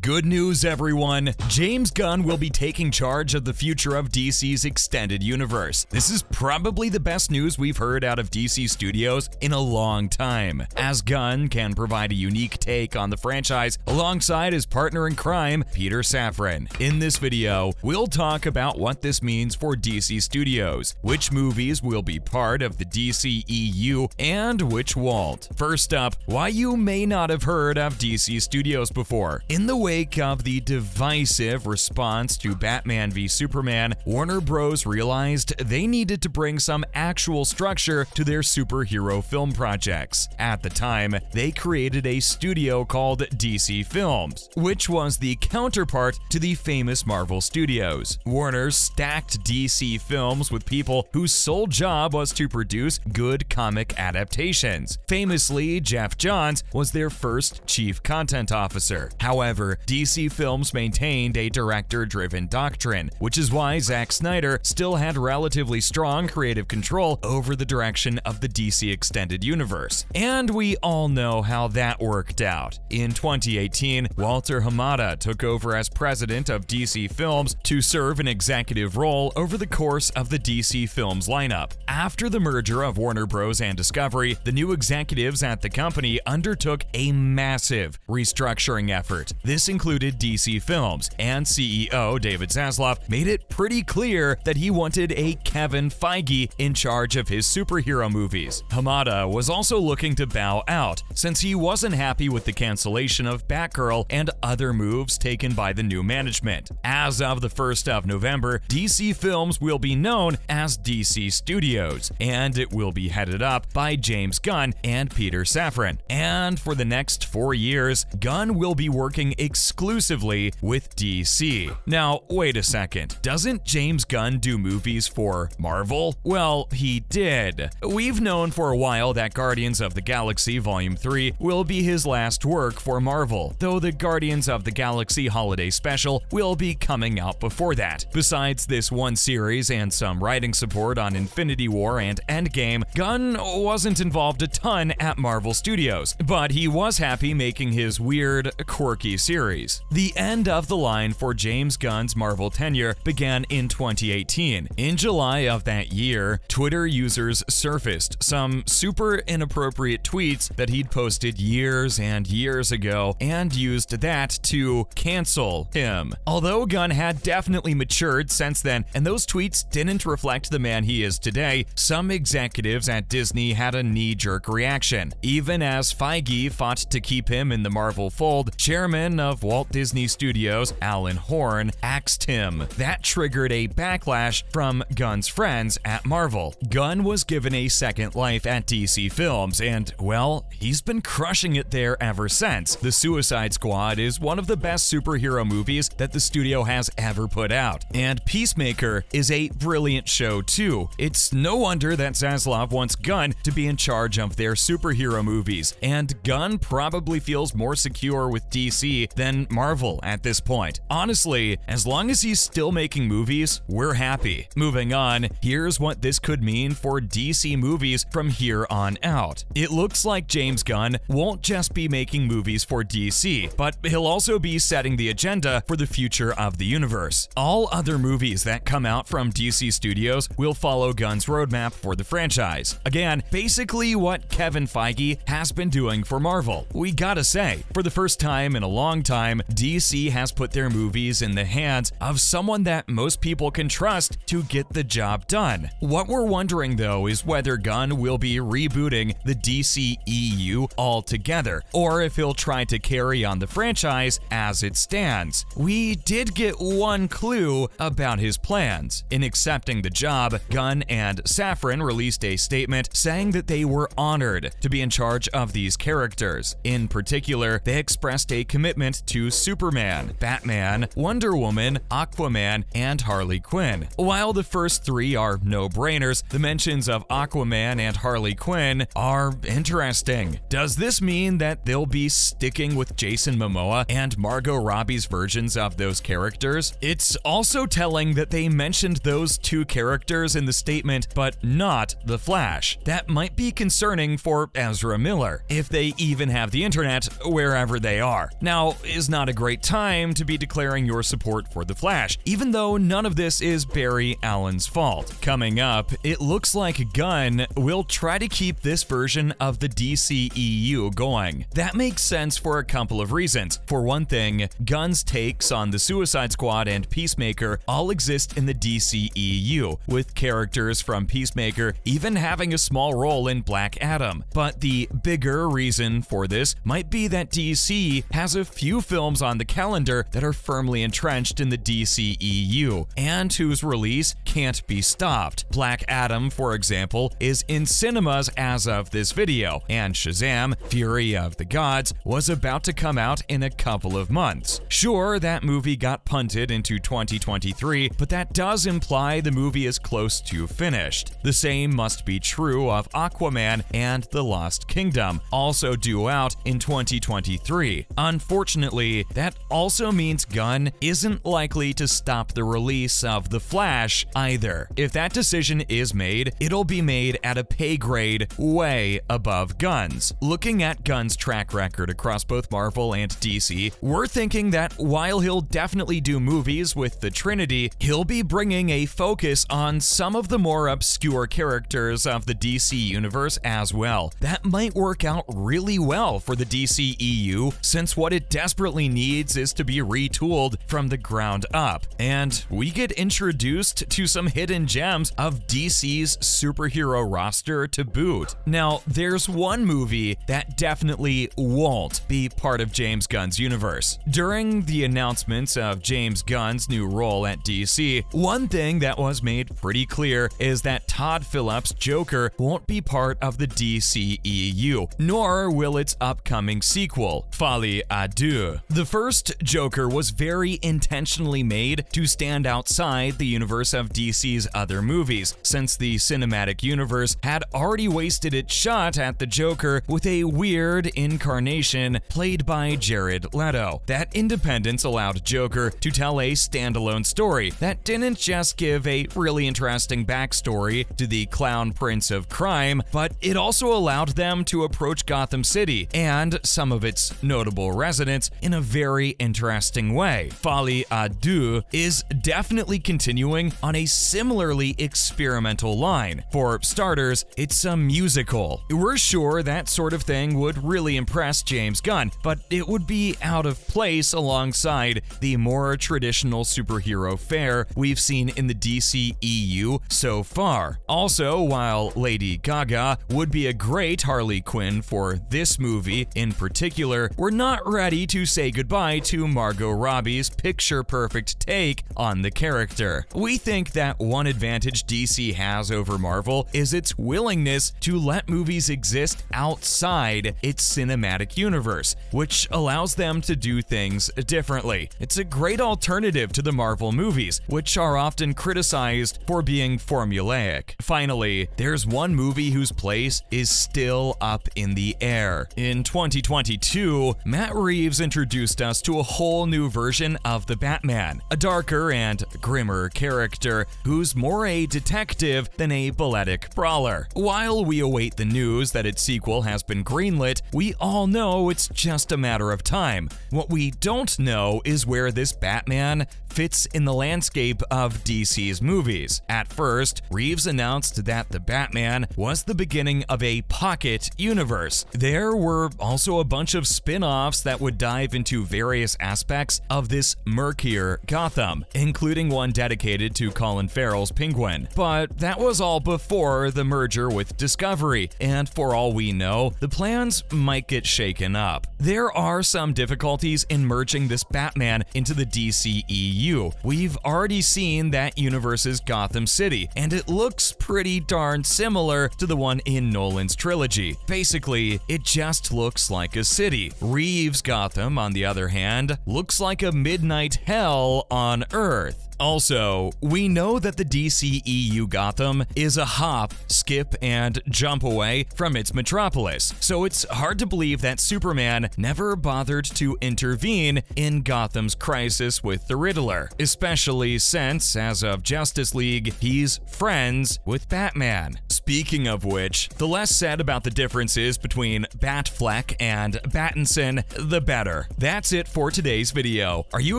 Good news, everyone! James Gunn will be taking charge of the future of DC's extended universe. This is probably the best news we've heard out of DC Studios in a long time, as Gunn can provide a unique take on the franchise alongside his partner in crime, Peter Safran. In this video, we'll talk about what this means for DC Studios, which movies will be part of the DCEU, and which won't. First up, why you may not have heard of DC Studios before. In the wake of the divisive response to Batman v Superman, Warner Bros. Realized they needed to bring some actual structure to their superhero film projects. At the time, they created a studio called DC Films, which was the counterpart to the famous Marvel Studios. Warner stacked DC Films with people whose sole job was to produce good comic adaptations. Famously, Jeff Johns was their first chief content officer. However, DC Films maintained a director-driven doctrine, which is why Zack Snyder still had relatively strong creative control over the direction of the DC Extended Universe. And we all know how that worked out. In 2018, Walter Hamada took over as president of DC Films to serve an executive role over the course of the DC Films lineup. After the merger of Warner Bros. And Discovery, the new executives at the company undertook a massive restructuring effort. This included DC Films, and CEO David Zaslav made it pretty clear that he wanted a Kevin Feige in charge of his superhero movies. Hamada was also looking to bow out, since he wasn't happy with the cancellation of Batgirl and other moves taken by the new management. As of the 1st of November, DC Films will be known as DC Studios, and it will be headed up by James Gunn and Peter Safran. And for the next 4 years, Gunn will be working exclusively with DC. Now, wait a second. Doesn't James Gunn do movies for Marvel? Well, he did. We've known for a while that Guardians of the Galaxy Volume 3 will be his last work for Marvel, though the Guardians of the Galaxy Holiday Special will be coming out before that. Besides this one series and some writing support on Infinity War and Endgame, Gunn wasn't involved a ton at Marvel Studios, but he was happy making his weird, quirky series. The end of the line for James Gunn's Marvel tenure began in 2018. In July of that year, Twitter users surfaced some super inappropriate tweets that he'd posted years and years ago and used that to cancel him. Although Gunn had definitely matured since then, and those tweets didn't reflect the man he is today, some executives at Disney had a knee-jerk reaction. Even as Feige fought to keep him in the Marvel fold, chairman of Walt Disney Studios, Alan Horn, axed him. That triggered a backlash from Gunn's friends at Marvel. Gunn was given a second life at DC Films, and, well, he's been crushing it there ever since. The Suicide Squad is one of the best superhero movies that the studio has ever put out, and Peacemaker is a brilliant show too. It's no wonder that Zaslav wants Gunn to be in charge of their superhero movies, and Gunn probably feels more secure with DC than Marvel at this point. Honestly, as long as he's still making movies, we're happy. Moving on, here's what this could mean for DC movies from here on out. It looks like James Gunn won't just be making movies for DC, but he'll also be setting the agenda for the future of the universe. All other movies that come out from DC Studios will follow Gunn's roadmap for the franchise. Again, basically what Kevin Feige has been doing for Marvel. We gotta say, for the first time in a long time, DC has put their movies in the hands of someone that most people can trust to get the job done. What we're wondering though is whether Gunn will be rebooting the DCEU altogether, or if he'll try to carry on the franchise as it stands. We did get one clue about his plans. In accepting the job, Gunn and Safran released a statement saying that they were honored to be in charge of these characters. In particular, they expressed a commitment to Superman, Batman, Wonder Woman, Aquaman, and Harley Quinn. While the first three are no-brainers, the mentions of Aquaman and Harley Quinn are interesting. Does this mean that they'll be sticking with Jason Momoa and Margot Robbie's versions of those characters? It's also telling that they mentioned those two characters in the statement, but not the Flash. That might be concerning for Ezra Miller, if they even have the internet wherever they are. Now, is not a great time to be declaring your support for The Flash, even though none of this is Barry Allen's fault. Coming up, it looks like Gunn will try to keep this version of the DCEU going. That makes sense for a couple of reasons. For one thing, Gunn's takes on the Suicide Squad and Peacemaker all exist in the DCEU, with characters from Peacemaker even having a small role in Black Adam. But the bigger reason for this might be that DC has a few films on the calendar that are firmly entrenched in the DCEU, and whose release can't be stopped. Black Adam, for example, is in cinemas as of this video, and Shazam! Fury of the Gods was about to come out in a couple of months. Sure, that movie got punted into 2023, but that does imply the movie is close to finished. The same must be true of Aquaman and The Lost Kingdom, also due out in 2023. Unfortunately, that also means Gunn isn't likely to stop the release of The Flash either. If that decision is made, it'll be made at a pay grade way above Gunn's. Looking at Gunn's track record across both Marvel and DC, we're thinking that while he'll definitely do movies with the Trinity, he'll be bringing a focus on some of the more obscure characters of the DC universe as well. That might work out really well for the DCEU, since what it desperately needs is to be retooled from the ground up. And we get introduced to some hidden gems of DC's superhero roster to boot. Now, there's one movie that definitely won't be part of James Gunn's universe. During the announcements of James Gunn's new role at DC, one thing that was made pretty clear is that Todd Phillips' Joker won't be part of the DCEU, nor will its upcoming sequel, Folie à Deux. The first Joker was very intentionally made to stand outside the universe of DC's other movies, since the cinematic universe had already wasted its shot at the Joker with a weird incarnation played by Jared Leto. That independence allowed Joker to tell a standalone story that didn't just give a really interesting backstory to the clown prince of crime, but it also allowed them to approach Gotham City and some of its notable residents in a very interesting way. Folie à Deux is definitely continuing on a similarly experimental line. For starters, it's a musical. We're sure that sort of thing would really impress James Gunn, but it would be out of place alongside the more traditional superhero fare we've seen in the DCEU so far. Also, while Lady Gaga would be a great Harley Quinn for this movie in particular, we're not ready to say goodbye to Margot Robbie's picture-perfect take on the character. We think that one advantage DC has over Marvel is its willingness to let movies exist outside its cinematic universe, which allows them to do things differently. It's a great alternative to the Marvel movies, which are often criticized for being formulaic. Finally, there's one movie whose place is still up in the air. In 2022, Matt Reeves introduced us to a whole new version of the Batman, a darker and grimmer character who's more a detective than a balletic brawler. While we await the news that its sequel has been greenlit, we all know it's just a matter of time. What we don't know is where this Batman fits in the landscape of DC's movies. At first, Reeves announced that the Batman was the beginning of a pocket universe. There were also a bunch of spin-offs that would dive into various aspects of this murkier Gotham, including one dedicated to Colin Farrell's Penguin. But that was all before the merger with Discovery, and for all we know, the plans might get shaken up. There are some difficulties in merging this Batman into the DCEU. We've already seen that universe's Gotham City, and it looks pretty darn similar to the one in Nolan's trilogy. Basically, it just looks like a city. Reeves' Gotham, on the other hand, looks like a midnight hell on Earth. Also, we know that the DCEU Gotham is a hop, skip, and jump away from its metropolis, so it's hard to believe that Superman never bothered to intervene in Gotham's crisis with the Riddler, especially since, as of Justice League, he's friends with Batman. Speaking of which, the less said about the differences between Batfleck and Battinson, the better. That's it for today's video. Are you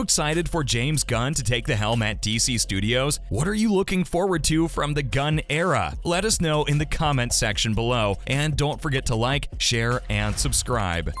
excited for James Gunn to take the helm at DC Studios? What are you looking forward to from the Gunn era? Let us know in the comments section below, and don't forget to like, share, and subscribe.